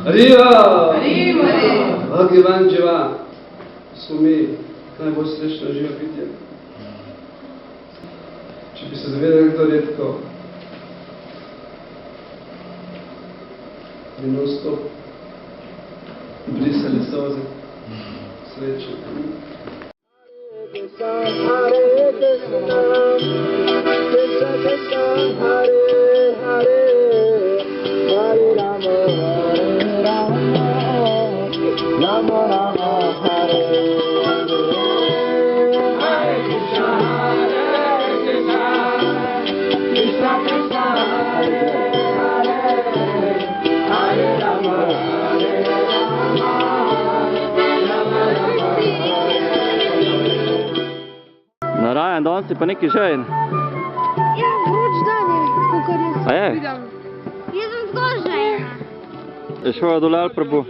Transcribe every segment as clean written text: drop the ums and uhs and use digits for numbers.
Arriva! Bhagavan Jiva smo mi najbolj srečna živa bitja. Če bi se zavedali, kdo redko bi non-stop brisali solze, sreče. Hare Krishna, Krishna Krishna, Hare Hare, Hare Rama, Hare Rama, Rama Rama, Hare Hare. Hare Krishna, Krishna Krishna, Hare Hare, Hare Rama, Hare Rama, Rama Rama, Hare. Narajan, danes si pa neki žejen. Ja, vroč dan je, kakor jaz A je? vidim. Jaz sem zgolj žejena. Je šola dole ali prabu?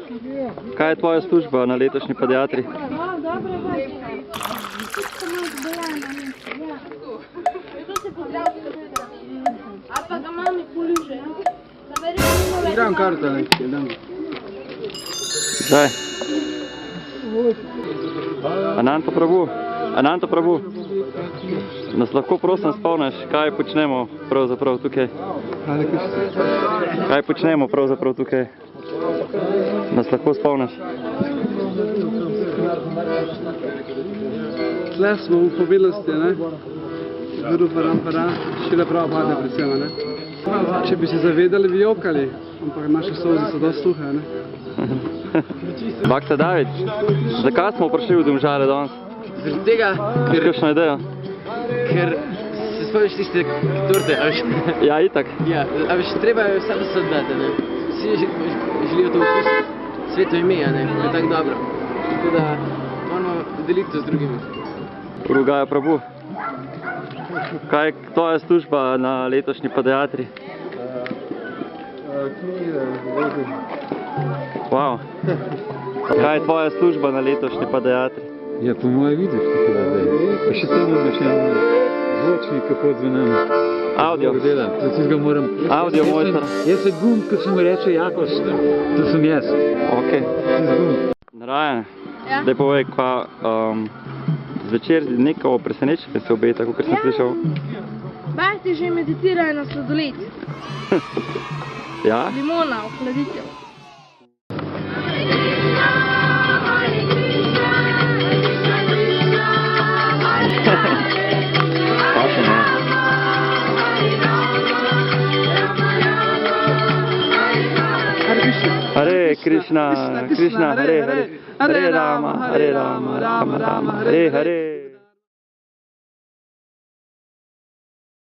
Kaj je tvoja služba na letošnji pediatri? A pa ga mami poliže. Igram karta nekaj, dam. Žaj. Ananta prabu. Ananta prabu. Nas lahko prosim spomniš, kaj počnemo pravzaprav tukaj? Kaj počnemo pravzaprav tukaj? Nas lahko spomniš? Tle smo v pobilosti, ne? Guru parampara, šile prava padne predvsema, ne? Če bi se zavedali, bi jokali, ampak naše solze so dosti suhe, ne? Bakta David, zakaj smo prišli v Domžale danes? Zaradi tega, Imaš kakšno idejo? ker se spomniš tiste torte, a veš? Ja, itak. Ja, a veš, treba je vse se oddati, ne? Vsi želijo to okusiti, sveto ime, a ne? To je tako dobro. Tako da moramo deliti to z drugimi. Rugaja prabu. Kaj je tvoja služba na letošnji pediatri? Wow. Kaj je tvoja služba na letošnji pediatri? Ja, po moje vidiš tako da zdaj. Pa še samo da še zvočnik, kako odzvenem. Audio. To si ga moram... Audio mojster. Jaz sem gumb, ko se mu reče Jakoš, to sem jaz. Ok. Ti si gumb. Narajan, Ja. daj povej, kva zvečer neko presenečenje se obeta, kakor sem slišal. Bakti že meditirajo na sladoled. Ja? Limona, ohladitev. Hare Krishna, Krishna Hare Hare, Hare Rama, Hare Rama, Rama Rama, Hare Hare.